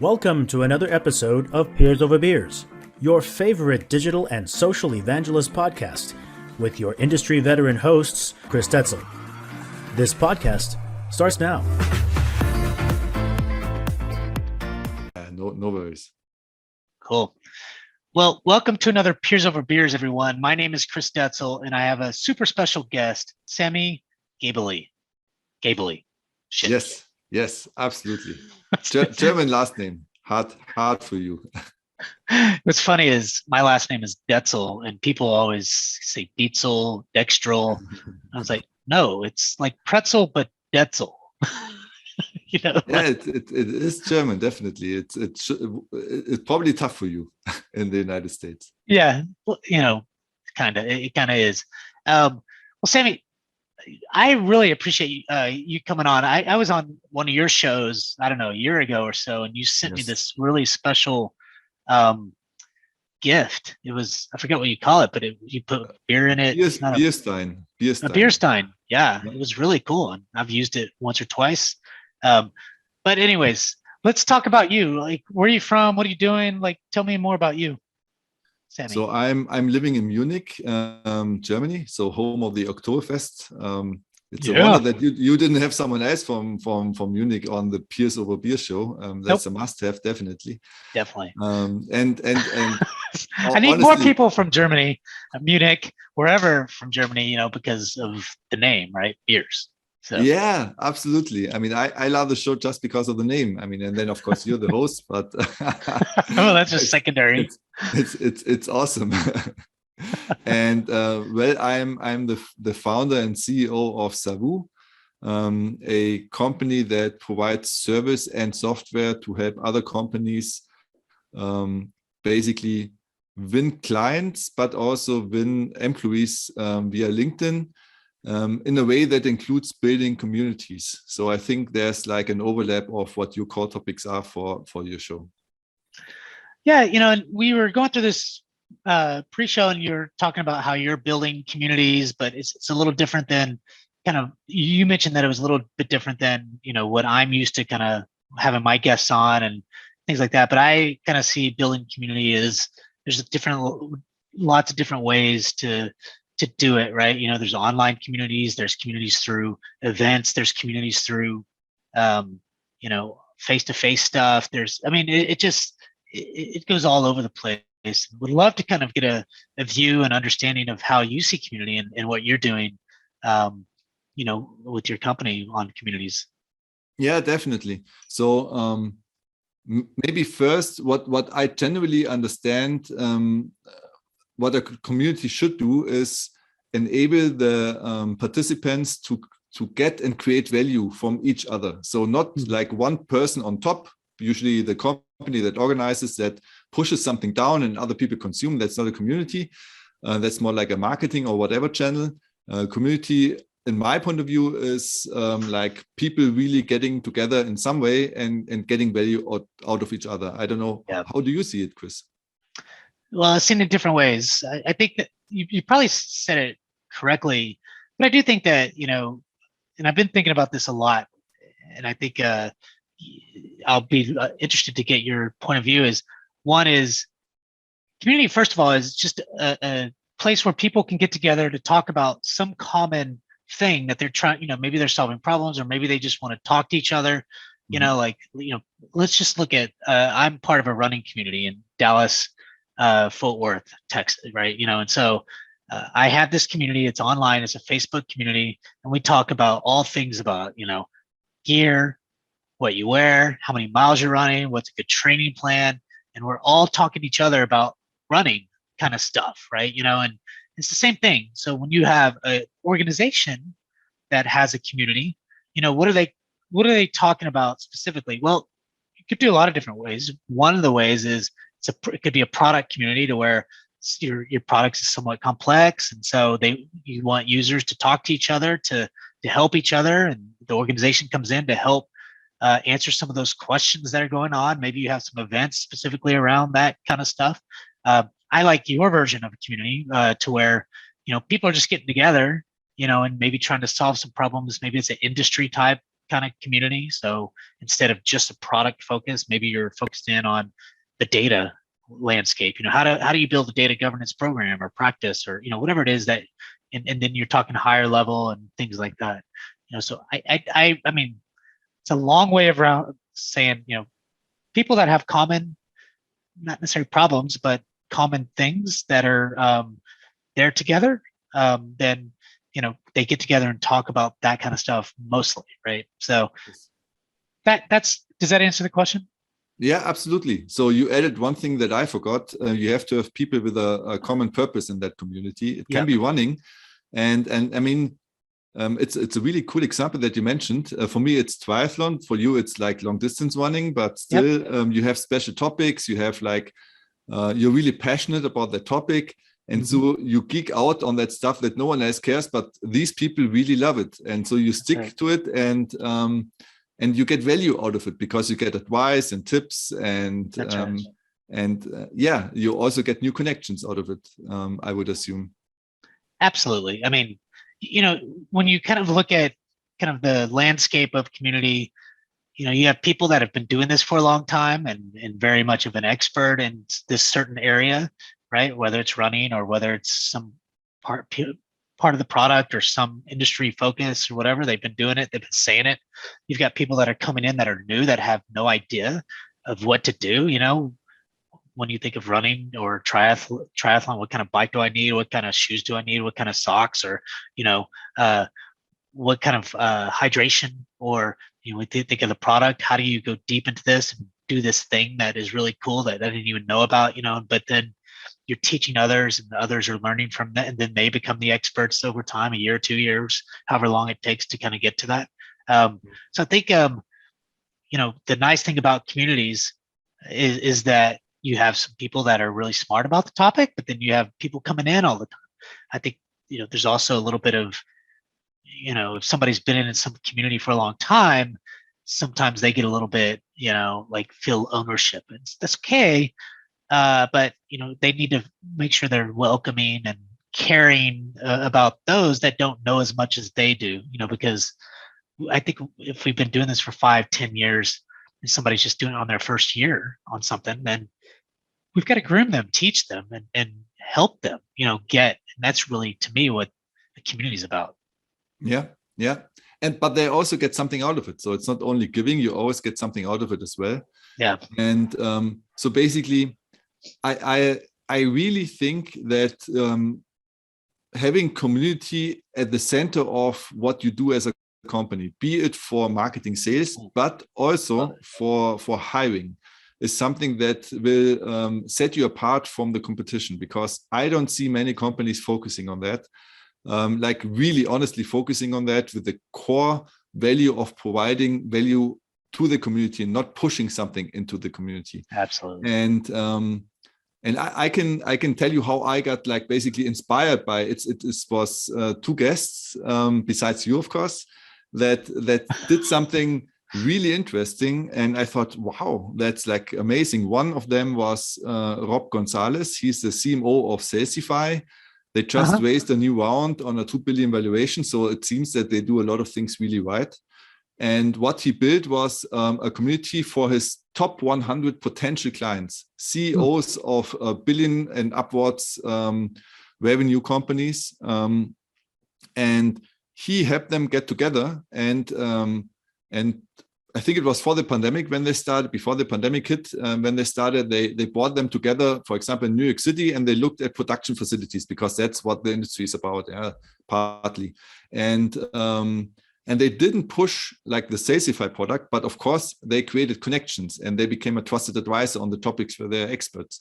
Welcome to another episode of Peers Over Beers, your favorite digital and social evangelist podcast with your industry veteran hosts, Chris Tetzel. This podcast starts now. No worries. Cool. Well, welcome to another Peers Over Beers, everyone. My name is Chris Tetzel, and I have a super special guest, Sammy Gebele. Gebele. Shit. Yes, absolutely. German last name. Hard for you. What's funny is my last name is Detzel, and people always say Dietzel, Dextrol. I was like, no, it's like pretzel, but Detzel. Yeah, it is German, definitely. It's probably tough for you in the United States. Yeah, well, it kind of is. Well, Sammy, I really appreciate you coming on. I was on one of your shows, I don't know, a year ago or so, and you sent me this really special gift. It was, I forget what you call it, but you put beer in it. Beer stein. A beer stein. Yeah, it was really cool. And I've used it once or twice. But anyways, let's talk about you. Like, where are you from? What are you doing? Like, tell me more about you, Sammy. So I'm living in Munich, Germany. So home of the Oktoberfest. It's a wonder that you didn't have someone else from Munich on the Peers Over Beer show. That's a must-have, definitely. Definitely. And I need more people from Germany, Munich, wherever from Germany, because of the name, right? Beers. So. Yeah, absolutely. I mean, I love the show just because of the name. I mean, and then of course you're the host, but well, that's just secondary. It's awesome. And I'm the founder and CEO of SAWOO, a company that provides service and software to help other companies basically win clients, but also win employees via LinkedIn. In a way that includes building communities. So I think there's like an overlap of what your core topics are for your show. Yeah, and we were going through this pre-show, and you're talking about how you're building communities, but it's a little different than you mentioned that it was a little bit different than what I'm used to kind of having my guests on and things like that. But I kind of see building community is there's lots of different ways to do it, right? There's online communities, there's communities through events, there's communities through, face-to-face stuff. It goes all over the place. Would love to kind of get a view and understanding of how you see community and what you're doing, with your company on communities. Yeah, definitely. So maybe first, what I generally understand, what a community should do is enable the participants to get and create value from each other. So not like one person on top, usually the company that organizes that pushes something down and other people consume. That's not a community. That's more like a marketing or whatever channel. Community, in my point of view, is like people really getting together in some way and getting value out of each other. I don't know. Yeah. How do you see it, Chris? Well, I've seen it different ways. I think that you probably said it correctly, but I do think that, and I've been thinking about this a lot, and I think I'll be interested to get your point of view. One is community, first of all, is just a place where people can get together to talk about some common thing that they're trying, maybe they're solving problems, or maybe they just want to talk to each other. Let's just look at, I'm part of a running community in Dallas, Fort Worth, Texas, right? And so I have this community. It's online. It's a Facebook community, and we talk about all things about gear, what you wear, how many miles you're running, what's a good training plan, and we're all talking to each other about running kind of stuff, right? And it's the same thing. So when you have an organization that has a community, what are they talking about specifically? Well, you could do a lot of different ways. One of the ways is it could be a product community to where your product is somewhat complex, and so you want users to talk to each other to help each other, and the organization comes in to help answer some of those questions that are going on. Maybe you have some events specifically around that kind of stuff. I like your version of a community to where people are just getting together, and maybe trying to solve some problems. Maybe it's an industry type kind of community. So instead of just a product focus, maybe you're focused in on the data landscape. How do you build a data governance program or practice, or whatever it is that, and then you're talking higher level and things like that. So I mean, it's a long way around saying, people that have common, not necessarily problems, but common things that are there together, then they get together and talk about that kind of stuff mostly, right? So does that answer the question? Yeah, absolutely. So you added one thing that I forgot. You have to have people with a common purpose in that community. It can be running, and I mean, it's a really cool example that you mentioned. For me, it's triathlon. For you, it's like long distance running, but still, you have special topics. You have like you're really passionate about the topic. And so you geek out on that stuff that no one else cares, but these people really love it. And so you stick to it, and you get value out of it because you get advice and tips, and you also get new connections out of it, I would assume. Absolutely. I mean, when you kind of look at kind of the landscape of community, you have people that have been doing this for a long time and very much of an expert in this certain area, right? Whether it's running or whether it's some part of the product or some industry focus or whatever, they've been doing it, they've been saying it. You've got people that are coming in that are new, that have no idea of what to do. When you think of running or triathlon, what kind of bike do I need? What kind of shoes do I need? What kind of socks, or what kind of hydration, or we think of the product. How do you go deep into this and do this thing that is really cool that I didn't even know about? But then you're teaching others, and others are learning from that, and then they become the experts over time, a year, 2 years, however long it takes to kind of get to that. So I think the nice thing about communities is that you have some people that are really smart about the topic, but then you have people coming in all the time. I think there's also a little bit of if somebody's been in some community for a long time, sometimes they get a little bit like feel ownership, and that's okay. But they need to make sure they're welcoming and caring about those that don't know as much as they do. Because I think if we've been doing this for 5-10 years, and somebody's just doing it on their first year on something, then we've got to groom them, teach them, and help them. And that's really, to me, what the community is about. Yeah. But they also get something out of it. So it's not only giving; you always get something out of it as well. Yeah. And so basically, I really think that having community at the center of what you do as a company, be it for marketing, sales, but also for hiring, is something that will set you apart from the competition, because I don't see many companies focusing on that, like really honestly focusing on that with the core value of providing value to the community and not pushing something into the community. Absolutely. And I can tell you how I got like basically inspired by it. It was two guests besides you, of course, that did something really interesting, and I thought, wow, that's like amazing. One of them was Rob Gonzalez. He's the CMO of Salesify. They just raised a new round on a 2 billion valuation, so it seems that they do a lot of things really right. And what he built was a community for his top 100 potential clients, CEOs of a billion and upwards revenue companies, and he helped them get together. And I think it was for the pandemic when they started, before the pandemic hit, when they started, they brought them together, for example, in New York City, and they looked at production facilities, because that's what the industry is about, partly. And they didn't push like the Salesify product, but of course they created connections, and they became a trusted advisor on the topics where they're experts.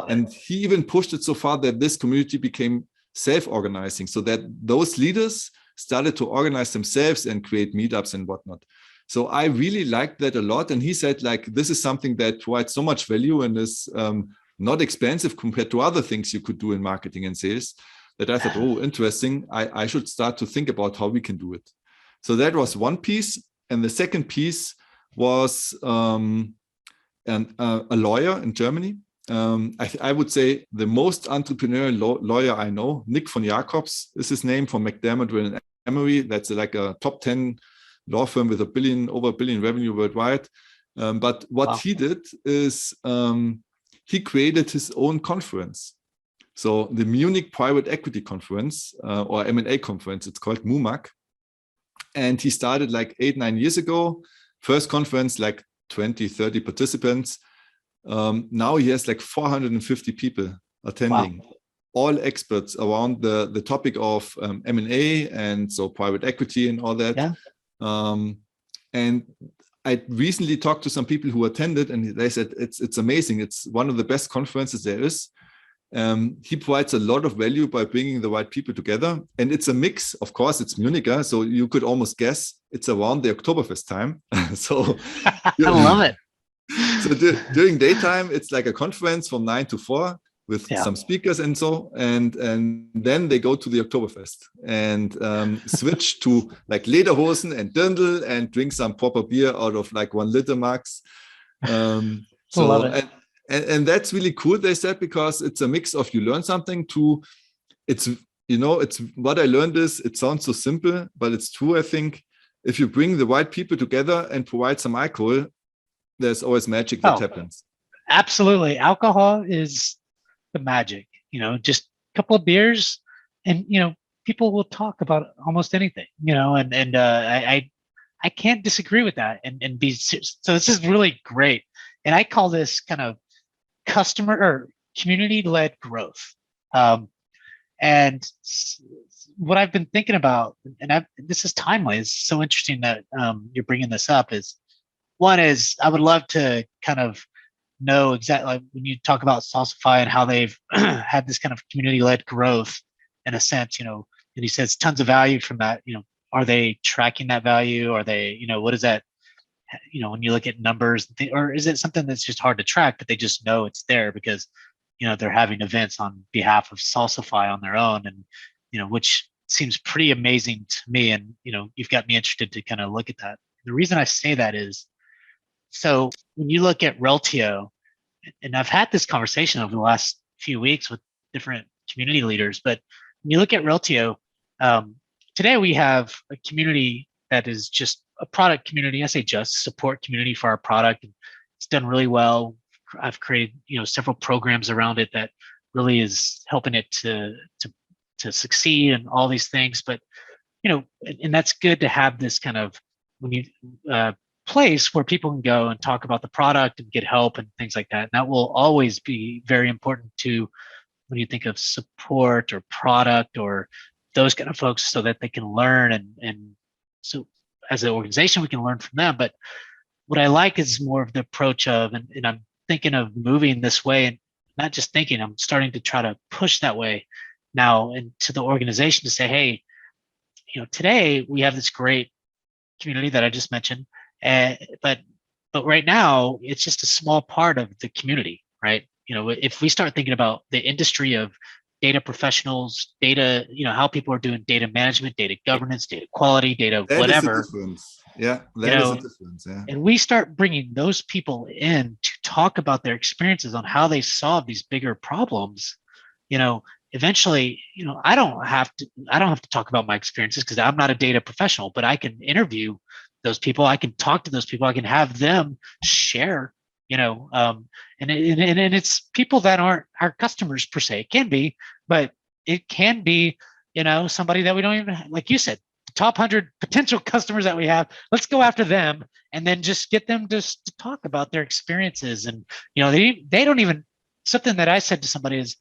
And he even pushed it so far that this community became self-organizing, so that those leaders started to organize themselves and create meetups and whatnot. So I really liked that a lot. And he said, like, this is something that provides so much value and is not expensive compared to other things you could do in marketing and sales, that I thought, oh, interesting. I should start to think about how we can do it. So that was one piece. And the second piece was a lawyer in Germany. I would say the most entrepreneurial lawyer I know, Nick von Jacobs is his name, from McDermott, Will and Emery. That's like a top 10 law firm with over a billion revenue worldwide. But what he did is he created his own conference. So the Munich Private Equity Conference or M&A conference, it's called MUMAC. And he started like 8-9 years ago. First conference, like 20, 30 participants. Now he has like 450 people attending, all experts around the topic of M&A and so private equity and all that. Yeah. And I recently talked to some people who attended, and they said it's amazing. It's one of the best conferences there is. He provides a lot of value by bringing the right people together, and it's a mix. Of course, it's Munich, so you could almost guess it's around the Oktoberfest time. So I love it. So during daytime, it's like a conference from 9 to 4 with some speakers and so, and then they go to the Oktoberfest and switch to like lederhosen and dirndl and drink some proper beer out of like 1 liter max. Love it. And that's really cool, they said, because it's a mix of you learn something to, it's what I learned is, it sounds so simple, but it's true. I think if you bring the right people together and provide some alcohol, there's always magic that happens. Absolutely. Alcohol is the magic, just a couple of beers and, people will talk about almost anything, and I can't disagree with that and be, so this is really great. And I call this kind of customer or community-led growth. And what I've been thinking about, and this is timely, it's so interesting that you're bringing this up, is one is I would love to kind of know exactly, like when you talk about Saucify and how they've had this kind of community-led growth in a sense, and he says tons of value from that, are they tracking that value? Are they, what is that, when you look at numbers, or is it something that's just hard to track, but they just know it's there because, they're having events on behalf of Saucify on their own, and, which seems pretty amazing to me. And, you've got me interested to kind of look at that. The reason I say that is, so when you look at Reltio, and I've had this conversation over the last few weeks with different community leaders, but when you look at Reltio, today we have a community that is just a product community. I say just support community for our product. It's done really well. I've created, several programs around it that really is helping it to succeed and all these things. But, and that's good to have this kind of, when you place where people can go and talk about the product and get help and things like that. And that will always be very important to when you think of support or product or those kind of folks, so that they can learn. And so as an organization, we can learn from them. But what I like is more of the approach of, and I'm thinking of moving this way, and not just thinking, I'm starting to try to push that way now into the organization to say, hey, today we have this great community that I just mentioned. But right now it's just a small part of the community, right? If we start thinking about the industry of data professionals, data, how people are doing data management, data governance, data quality, data that whatever. Is a difference. Yeah, that is a difference. Yeah. And we start bringing those people in to talk about their experiences on how they solve these bigger problems. Eventually, I don't have to talk about my experiences because I'm not a data professional, but I can interview those people. I can talk to those people. I can have them share, and it's people that aren't our customers per se. It can be, but it can be, somebody that we don't even, like you said, the top 100 potential customers that we have. Let's go after them and then just get them just to talk about their experiences. And, they don't even, something that I said to somebody is,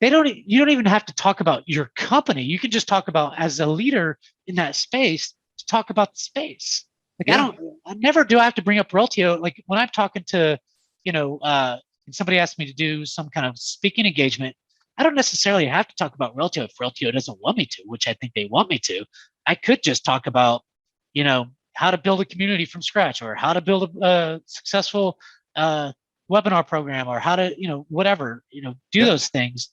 you don't even have to talk about your company. You can just talk about, as a leader in that space, to talk about the space. Like, I never do I have to bring up Reltio. Like when I'm talking to, and somebody asked me to do some kind of speaking engagement, I don't necessarily have to talk about Reltio if Reltio doesn't want me to, which I think they want me to. I could just talk about, how to build a community from scratch, or how to build a successful webinar program, or how to, whatever, do those things.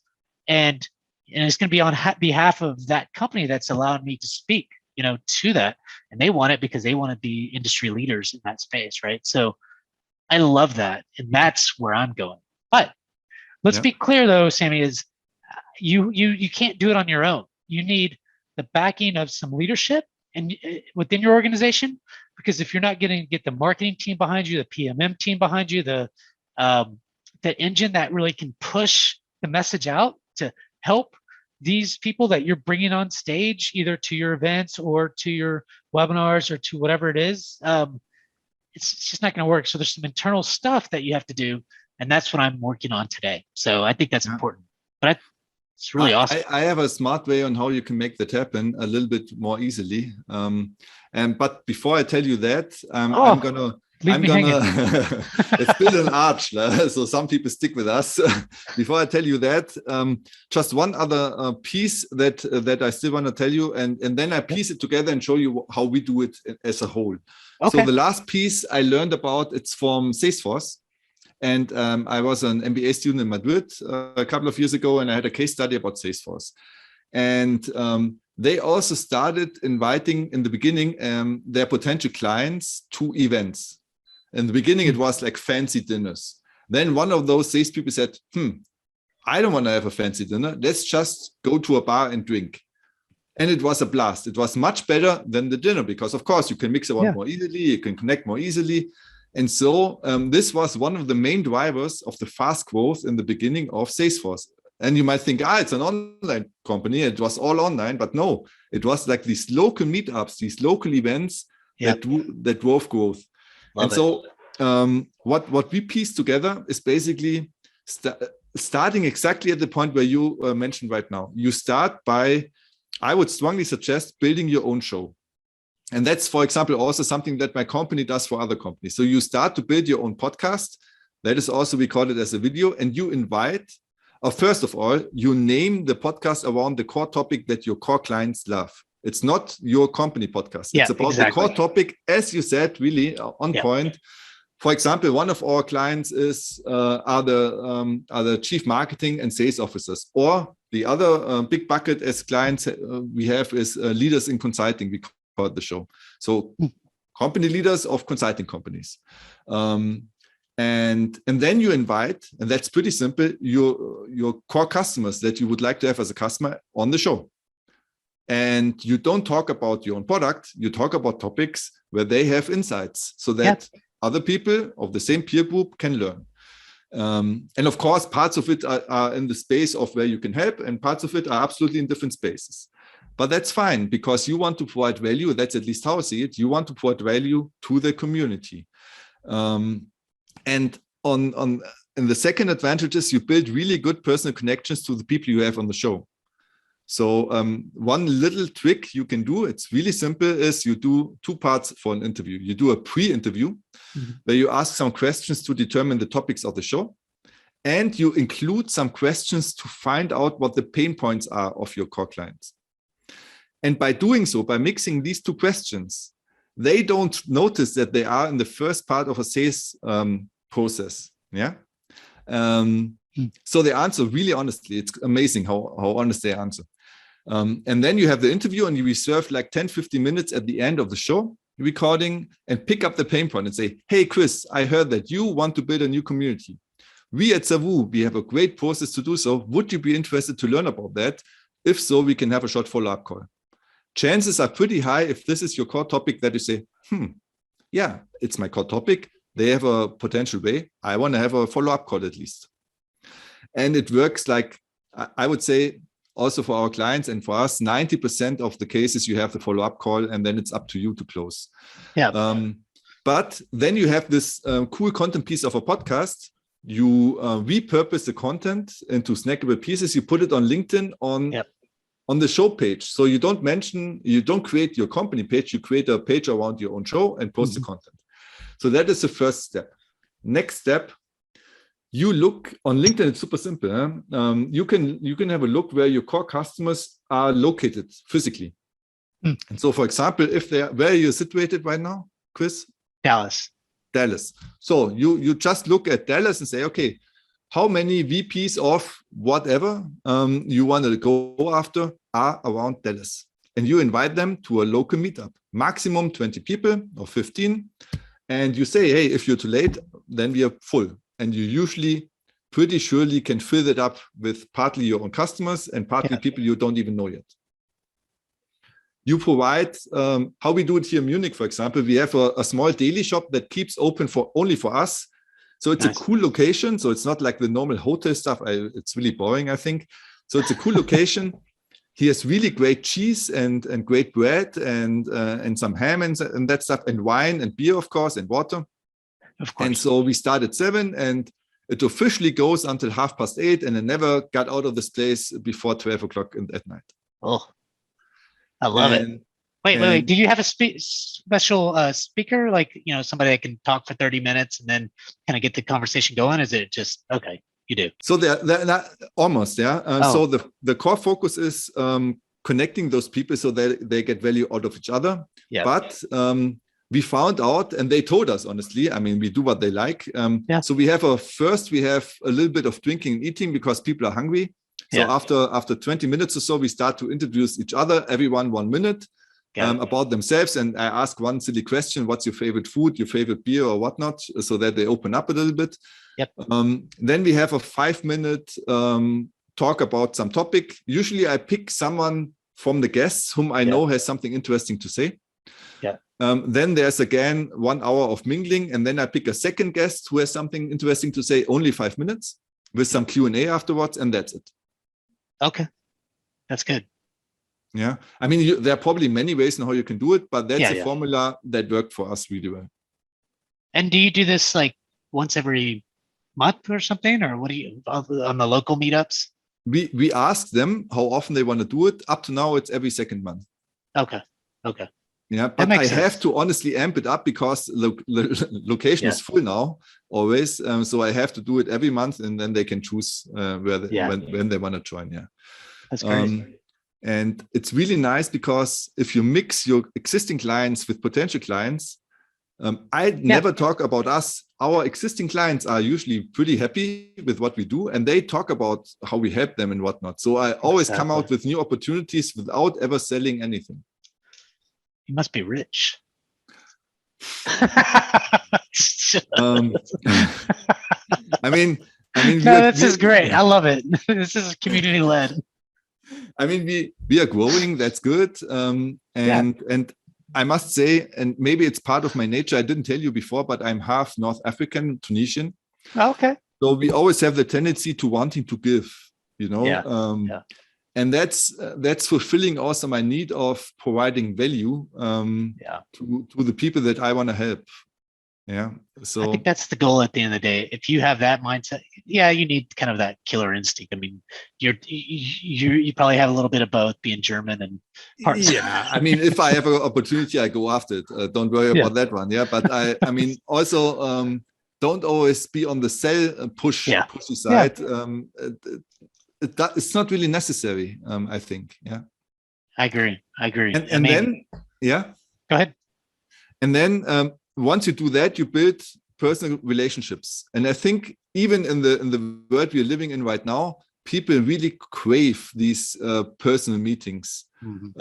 And it's going to be on behalf of that company that's allowing me to speak, to that. And they want it because they want to be industry leaders in that space, right? So I love that. And that's where I'm going. But let's be clear though, Sammy, is you can't do it on your own. You need the backing of some leadership and within your organization, because if you're not getting get the marketing team behind you, the PMM team behind you, the engine that really can push the message out to help these people that you're bringing on stage, either to your events or to your webinars or to whatever it is, it's just not going to work. So there's some internal stuff that you have to do, and that's what I'm working on today. So I think that's important. But it's really awesome. I have a smart way on how you can make that happen a little bit more easily. But before I tell you that, I'm gonna it's still an arch, so some people stick with us. Before I tell you that, just one other piece that I still want to tell you, and then I piece it together and show you how we do it as a whole. Okay. So the last piece I learned about, it's from Salesforce. And I was an MBA student in Madrid a couple of years ago, and I had a case study about Salesforce. And they also started inviting in the beginning their potential clients to events. In the beginning, it was like fancy dinners. Then one of those salespeople said, I don't want to have a fancy dinner. Let's just go to a bar and drink. And it was a blast. It was much better than the dinner because, of course, you can mix around more easily. You can connect more easily. And so this was one of the main drivers of the fast growth in the beginning of Salesforce. And you might think, it's an online company. It was all online, but no, it was like these local meetups, these local events that drove growth. So what we piece together is basically starting exactly at the point where you mentioned right now. You start by, I would strongly suggest building your own show. And that's, for example, also something that my company does for other companies. So you start to build your own podcast. That is also, we call it as a video, and you invite, first of all, you name the podcast around the core topic that your core clients love. It's not your company podcast. It's about the core topic, as you said, really on point. For example, one of our clients are the chief marketing and sales officers, or the other big bucket as clients we have is leaders in consulting. We call it the show. So company leaders of consulting companies. And then you invite, and that's pretty simple, your core customers that you would like to have as a customer on the show. And you don't talk about your own product, you talk about topics where they have insights so that other people of the same peer group can learn. And of course, parts of it are in the space of where you can help, and parts of it are absolutely in different spaces. But that's fine, because you want to provide value. That's at least how I see it. You want to provide value to the community. And in the second advantage is you build really good personal connections to the people you have on the show. So one little trick you can do, it's really simple, is you do two parts for an interview. You do a pre-interview where you ask some questions to determine the topics of the show. And you include some questions to find out what the pain points are of your core clients. And by doing so, by mixing these two questions, they don't notice that they are in the first part of a sales process. So they answer really honestly. It's amazing how honest they answer. And then you have the interview, and you reserve like 10-15 minutes at the end of the show recording and pick up the pain point and say, hey, Chris, I heard that you want to build a new community. We at SAWOO, we have a great process to do so. Would you be interested to learn about that? If so, we can have a short follow-up call. Chances are pretty high, if this is your core topic, that you say, yeah, it's my core topic. They have a potential way. I want to have a follow-up call at least. And it works like, I would say, also for our clients and for us, 90% of the cases you have the follow-up call, and then it's up to you to close. But then you have this cool content piece of a podcast. You repurpose the content into snackable pieces. You put it on LinkedIn on the show page. So you don't create your company page. You create a page around your own show and post the content. So that is the first step. Next step, you look on LinkedIn. It's super simple. You can have a look where your core customers are located physically. And so, for example, where are you situated right now, Chris? Dallas. So you just look at Dallas and say, okay, how many VPs of whatever you want to go after are around Dallas? And you invite them to a local meetup, maximum 20 people or 15. And you say, hey, if you're too late, then we are full. And you usually pretty surely can fill it up with partly your own customers and partly people you don't even know yet. you provide, how we do it here in Munich, for example, we have a small daily shop that keeps open only for us. So it's Nice. a cool location. So it's not like the normal hotel stuff. It's really boring, I think. So it's a cool location. He has really great cheese and great bread and some ham and that stuff, and wine and beer, of course, and water. Of course. And so we start at 7, and it officially goes until 8:30, and I never got out of this place before 12 o'clock at night. Oh, I love it. Wait. Do you have a special speaker, like, somebody that can talk for 30 minutes and then kind of get the conversation going? Is it just, okay, you do? So they're not, almost, yeah. So the core focus is connecting those people so that they get value out of each other. Yeah. But we found out, and they told us, honestly, I mean, we do what they like. So we have a little bit of drinking and eating because people are hungry. So after 20 minutes or so, we start to introduce each other, everyone 1 minute, about themselves. And I ask one silly question: what's your favorite food, your favorite beer, or whatnot, so that they open up a little bit. Yep. Then we have a 5-minute talk about some topic. Usually I pick someone from the guests whom I know has something interesting to say. Yeah. Then there's again 1 hour of mingling, and then I pick a second guest who has something interesting to say, only 5 minutes, with some Q&A afterwards, and that's it. Okay, that's good. Yeah, I mean, there are probably many ways in how you can do it, but that's a formula that worked for us really well. And do you do this like once every month or something, or what do you on the local meetups? We ask them how often they want to do it. Up to now, it's every second month. Okay. Yeah, but I have to honestly amp it up because location is full now, always. So I have to do it every month, and then they can choose when they want to join. Yeah, that's great. And it's really nice because if you mix your existing clients with potential clients, I never talk about us. Our existing clients are usually pretty happy with what we do, and they talk about how we help them and whatnot. So I always come out with new opportunities without ever selling anything. You must be rich. I mean, this is great. I love it. This is community led. I mean, we are growing. That's good. And I must say, and maybe it's part of my nature, I didn't tell you before, but I'm half North African, Tunisian. Okay. So we always have the tendency to wanting to give, and that's fulfilling also my need of providing value to the people that I want to help. Yeah. So I think that's the goal at the end of the day. If you have that mindset, you need kind of that killer instinct. I mean, you probably have a little bit of both, being German and parts. Yeah. I mean, if I have an opportunity, I go after it. Don't worry about that one. Yeah. But I mean, also don't always be on the sell pushy side. It's not really necessary. I think. Yeah. I agree. And then go ahead. And then once you do that, you build personal relationships. And I think even in the world we're living in right now, people really crave these personal meetings in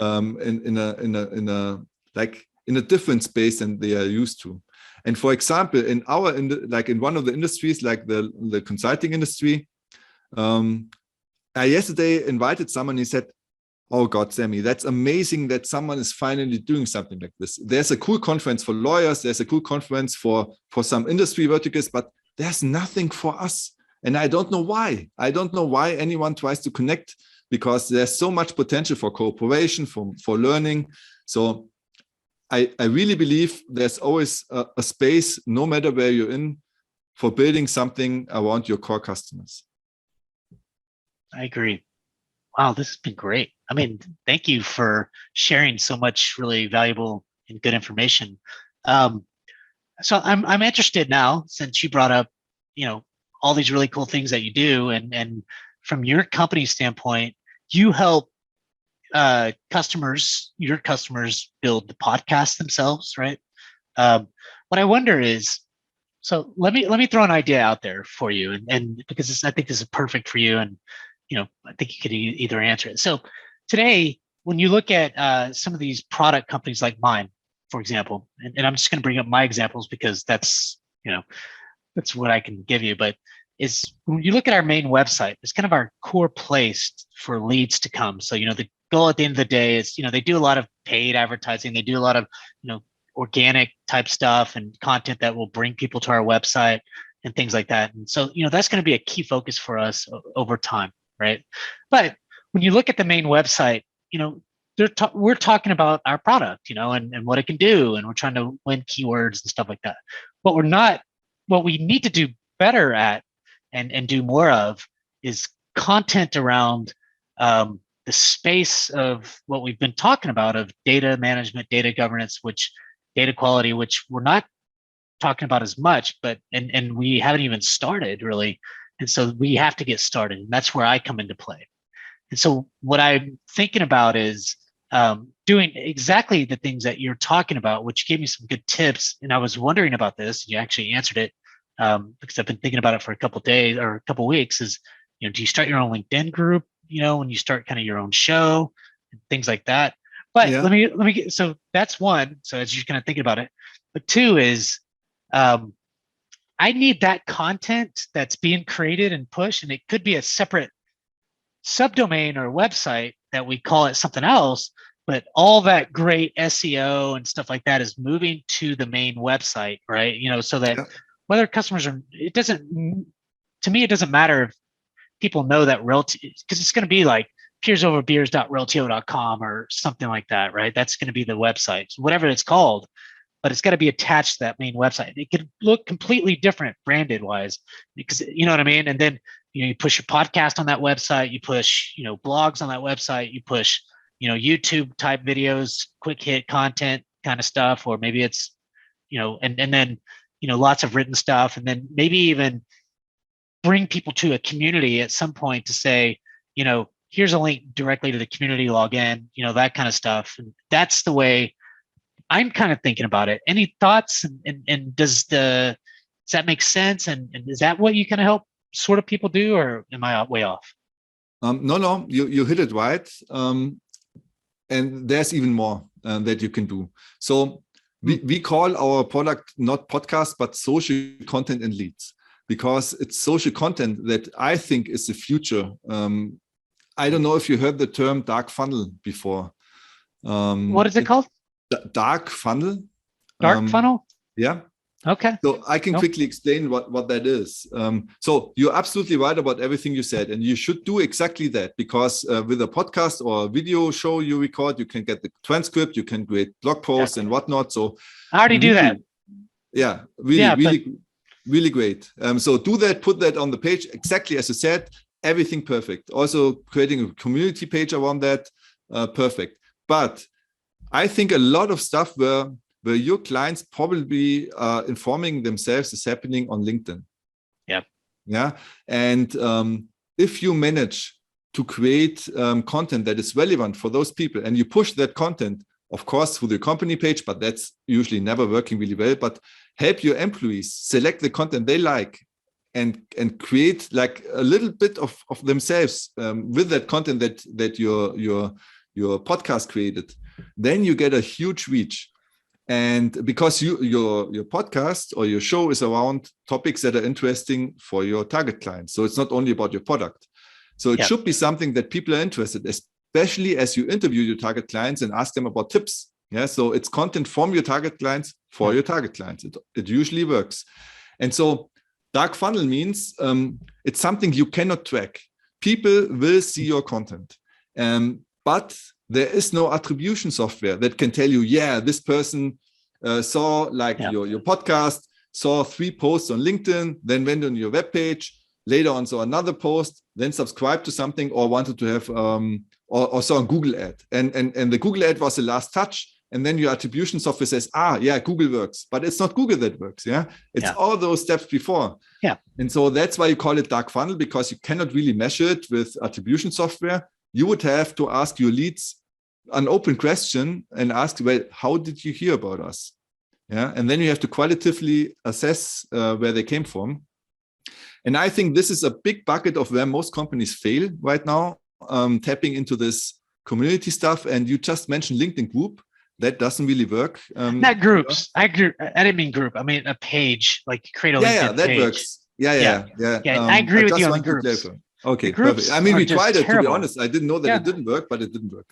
a different space than they are used to. And for example, in one of the industries, like the consulting industry, I yesterday invited someone. He said, "Oh God, Sammy, that's amazing that someone is finally doing something like this. There's a cool conference for lawyers. There's a cool conference for some industry verticals, but there's nothing for us. And I don't know why. I don't know why anyone tries to connect, because there's so much potential for cooperation, for learning. So I really believe there's always a space, no matter where you're in, for building something around your core customers." I agree. Wow, this has been great. I mean, thank you for sharing so much really valuable and good information. So I'm interested now, since you brought up, all these really cool things that you do, and from your company standpoint, you help your customers build the podcast themselves, right? What I wonder is, so let me throw an idea out there for you, and because I think this is perfect for you, and I think you could either answer it. So today, when you look at some of these product companies like mine, for example, and I'm just going to bring up my examples because that's what I can give you, but is when you look at our main website, it's kind of our core place for leads to come. So, the goal at the end of the day is, they do a lot of paid advertising. They do a lot of, organic type stuff and content that will bring people to our website and things like that. And so, that's going to be a key focus for us over time, right? But when you look at the main website, we're talking about our product, and what it can do, and we're trying to win keywords and stuff like that. But what we need to do better at and do more of is content around the space of what we've been talking about of data management, data governance, data quality, which we're not talking about as much, but and we haven't even started really. And so we have to get started. And that's where I come into play. And so what I'm thinking about is doing exactly the things that you're talking about, which gave me some good tips. And I was wondering about this, and you actually answered it because I've been thinking about it for a couple of days or a couple of weeks is, do you start your own LinkedIn group, when you start kind of your own show and things like that? But let me get, so that's one. So as you're kind of thinking about it, but two is I need that content that's being created and pushed, and it could be a separate subdomain or website that we call it something else, but all that great SEO and stuff like that is moving to the main website, right? So that whether customers are, to me, it doesn't matter if people know that Realty, because it's going to be like peersoverbeers.realtio.com or something like that, right? That's going to be the website, so whatever it's called, but it's got to be attached to that main website. It could look completely different branded wise, because you know what I mean? And then, you push your podcast on that website, you push, blogs on that website, you push, YouTube type videos, quick hit content kind of stuff, or maybe it's, and then, lots of written stuff. And then maybe even bring people to a community at some point to say, here's a link directly to the community login, that kind of stuff. And that's the way I'm kind of thinking about it. Any thoughts? And does that make sense? And is that what you kind of help sort of people do, or am I way off? No, you hit it right. And there's even more that you can do. So we call our product not podcast, but social content and leads, because it's social content that I think is the future. I don't know if you heard the term dark funnel before. What is it called? Dark funnel. Dark funnel? Yeah. Okay. So I can quickly explain what that is. So you're absolutely right about everything you said, and you should do exactly that, because with a podcast or a video show you record, you can get the transcript, you can create blog posts and whatnot. So I already do that. Yeah, really great. So do that, put that on the page exactly as you said, everything perfect. Also creating a community page around that, perfect. But I think a lot of stuff where your clients probably are informing themselves is happening on LinkedIn. Yeah. And if you manage to create content that is relevant for those people, and you push that content, of course, through the company page, but that's usually never working really well, but help your employees select the content they like and create like a little bit of themselves with that content that your podcast created, then you get a huge reach. And because your podcast or your show is around topics that are interesting for your target clients. So it's not only about your product. So it should be something that people are interested, especially as you interview your target clients and ask them about tips. Yeah. So it's content from your target clients for your target clients. It usually works. And so dark funnel means it's something you cannot track. People will see your content. But there is no attribution software that can tell you, this person saw your podcast, saw 3 posts on LinkedIn, then went on your webpage, later on saw another post, then subscribed to something, or wanted to have or saw a Google ad. And the Google ad was the last touch. And then your attribution software says, Google works, but it's not Google that works. It's all those steps before. And so that's why you call it dark funnel, because you cannot really measure it with attribution software. You would have to ask your leads an open question and ask, well, how did you hear about us? And then you have to qualitatively assess where they came from. And I think this is a big bucket of where most companies fail right now, tapping into this community stuff. And you just mentioned LinkedIn group. That doesn't really work. Not groups. I didn't mean group. I mean a page, like create a LinkedIn that page. Works. Yeah. I agree with you on the groups. Okay, groups perfect. I mean, are we just tried it, to be terrible. honest. I didn't know that Yeah. it didn't work, but it didn't work.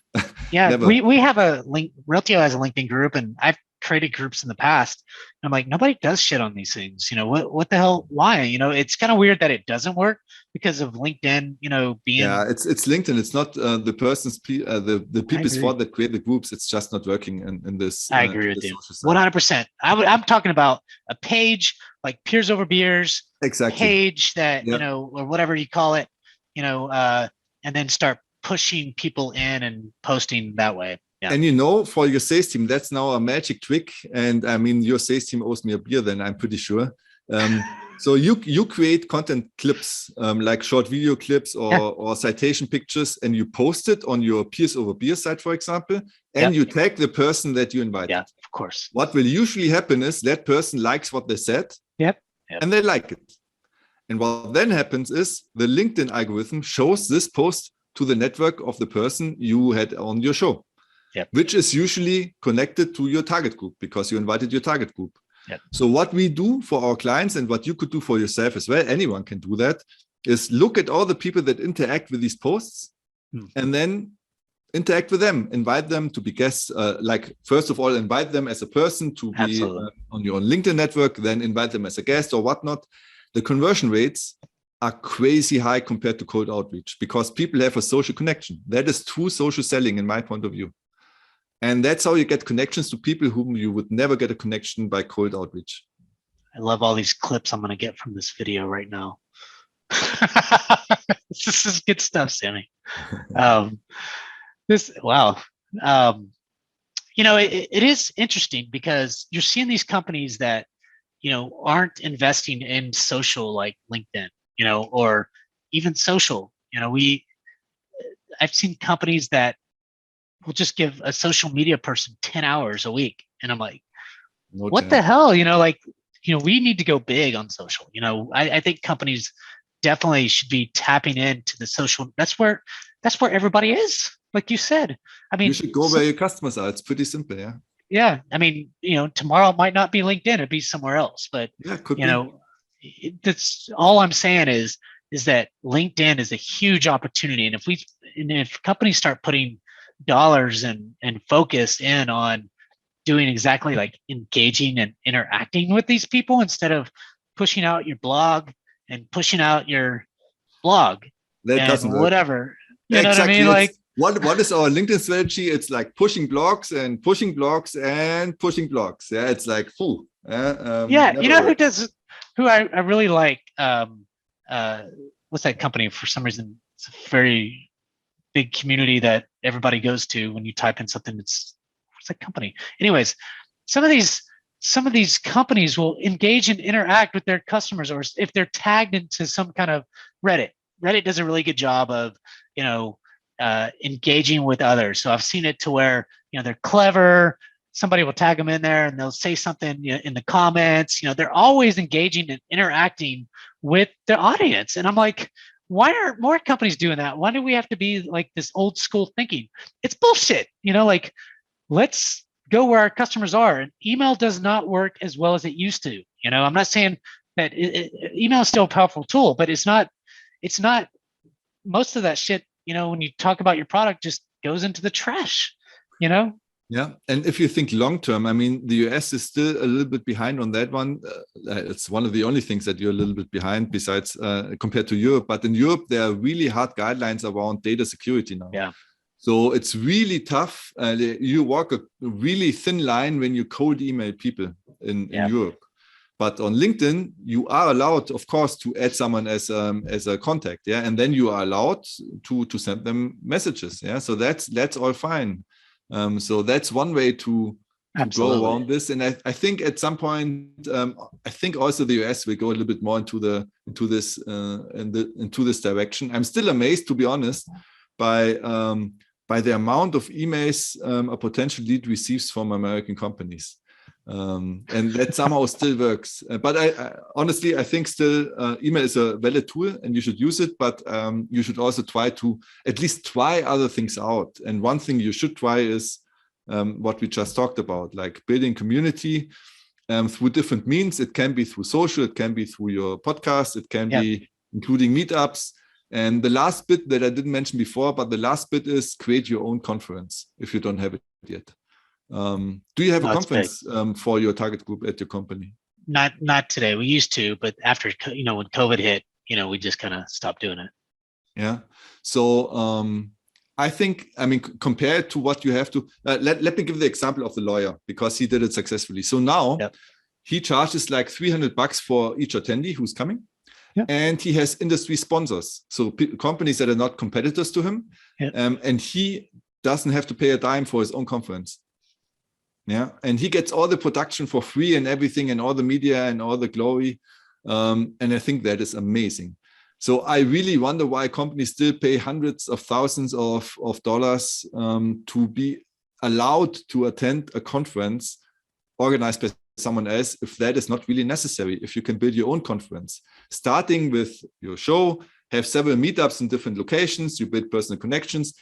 Yeah, Never. we have a link. Realtio has a LinkedIn group, and I've created groups in the past. I'm like, nobody does shit on these things. What the hell? Why? It's kind of weird that it doesn't work because of LinkedIn. Being Yeah, it's LinkedIn. It's not the person's the people's agree. fault that create the groups. It's just not working in this. I agree in with this you, social side. 100%. I'm talking about a page like Peers Over Beers Exactly. page that Yeah. or whatever you call it, and then start pushing people in and posting that way. Yeah. And for your sales team, that's now a magic trick. And I mean, your sales team owes me a beer, then I'm pretty sure. So you create content clips, like short video clips or citation pictures, and you post it on your Peers Over Beer site, for example, and you tag the person that you invited. Yeah, of course. What will usually happen is that person likes what they said, and they like it. And what then happens is the LinkedIn algorithm shows this post to the network of the person you had on your show, which is usually connected to your target group because you invited your target group. So what we do for our clients and what you could do for yourself as well, anyone can do that, is look at all the people that interact with these posts and then interact with them, invite them to be guests. First of all, invite them as a person to be on your LinkedIn network, then invite them as a guest or whatnot. The conversion rates are crazy high compared to cold outreach because people have a social connection. That is true social selling in my point of view. And that's how you get connections to people whom you would never get a connection by cold outreach. I love all these clips I'm going to get from this video right now. This is good stuff, Sammy. It is interesting because you're seeing these companies that, aren't investing in social like LinkedIn, or even social. I've seen companies that will just give a social media person 10 hours a week. And I'm like, what the hell? We need to go big on social. I think companies definitely should be tapping into the social. That's where everybody is. Like you said, I mean, you should go where your customers are. It's pretty simple. Yeah. Yeah. I mean, tomorrow it might not be LinkedIn, it'd be somewhere else, but that's all I'm saying is that LinkedIn is a huge opportunity. And if companies start putting dollars and focus in on doing exactly like engaging and interacting with these people instead of pushing out your blog and pushing out your blog that and doesn't whatever. Work. You know what I mean? Like what is our LinkedIn strategy? It's like pushing blogs and pushing blogs and pushing blogs. Yeah, it's like full. Who I really like. What's that company? For some reason, it's a very big community that everybody goes to when you type in something. What's that company? Anyways, some of these companies will engage and interact with their customers, or if they're tagged into some kind of Reddit. Reddit does a really good job of engaging with others. So I've seen it to where they're clever. Somebody will tag them in there and they'll say something in the comments. They're always engaging and interacting with their audience. And I'm like, why aren't more companies doing that? Why do we have to be like this old school thinking? It's bullshit. Let's go where our customers are. And email does not work as well as it used to. I'm not saying that email is still a powerful tool, but it's not most of that shit, when you talk about your product, just goes into the trash, Yeah. And if you think long term, I mean, the US is still a little bit behind on that one. It's one of the only things that you're a little bit behind besides compared to Europe. But in Europe, there are really hard guidelines around data security now. Yeah. So it's really tough. You walk a really thin line when you cold email people in Europe. But on LinkedIn, you are allowed, of course, to add someone as a contact, and then you are allowed to send them messages, So that's all fine. So that's one way to go around this. And I think at some point, I think also the US will go a little bit more into this direction. I'm still amazed, to be honest, by the amount of emails a potential lead receives from American companies. And that somehow still works. But I honestly, I think still email is a valid tool and you should use it, but you should also try to at least try other things out. And one thing you should try is what we just talked about, like building community through different means. It can be through social, it can be through your podcast, it can be including meetups. And the last bit that I didn't mention before, but the last bit is create your own conference if you don't have it yet. Do you have a conference for your target group at your company? Not today. We used to, but after, when COVID hit, we just kind of stopped doing it. Yeah. So I think, compared to what you have to, let me give the example of the lawyer, because he did it successfully. So now he charges like $300 for each attendee who's coming. Yeah. And he has industry sponsors. So companies that are not competitors to him. Yeah. And he doesn't have to pay a dime for his own conference. Yeah. And he gets all the production for free and everything, and all the media and all the glory. And I think that is amazing. So I really wonder why companies still pay hundreds of thousands of dollars to be allowed to attend a conference organized by someone else, if that is not really necessary. If you can build your own conference, starting with your show, have several meetups in different locations, you build personal connections,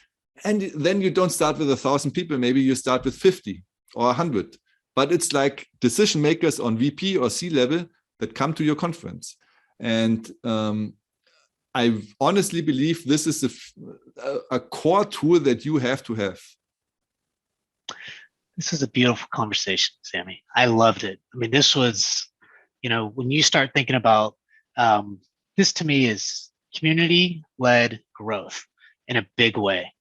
and then you don't start with 1,000 people. Maybe you start with 50 or 100, but it's like decision makers on VP or C level that come to your conference. And I honestly believe this is a core tool that you have to have. This is a beautiful conversation, Sammy. I loved it. I mean, this was, when you start thinking about this, to me is community-led growth in a big way.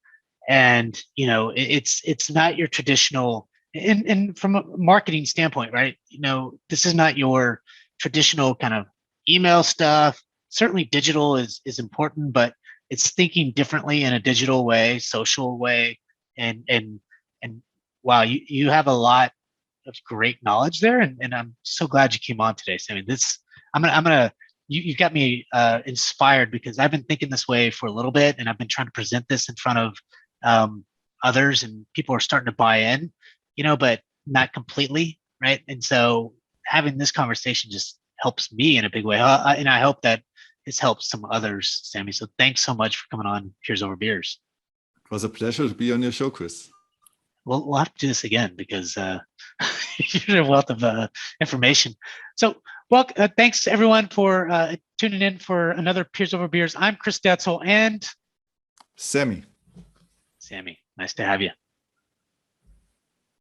And, it's not your traditional, and from a marketing standpoint, right? This is not your traditional kind of email stuff. Certainly digital is important, but it's thinking differently in a digital way, social way. And wow, you have a lot of great knowledge there. And I'm so glad you came on today, Sammy. You got me inspired, because I've been thinking this way for a little bit, and I've been trying to present this in front of others, and people are starting to buy in, but not completely, right? And so having this conversation just helps me in a big way. And I hope that this helps some others, Sammy. So thanks so much for coming on Peers Over Beers. It was a pleasure to be on your show, Chris. We'll have to do this again, because you're a wealth of information. So, well, thanks everyone for tuning in for another Peers Over Beers. I'm Chris Detzel and Sammy. Nice to have you.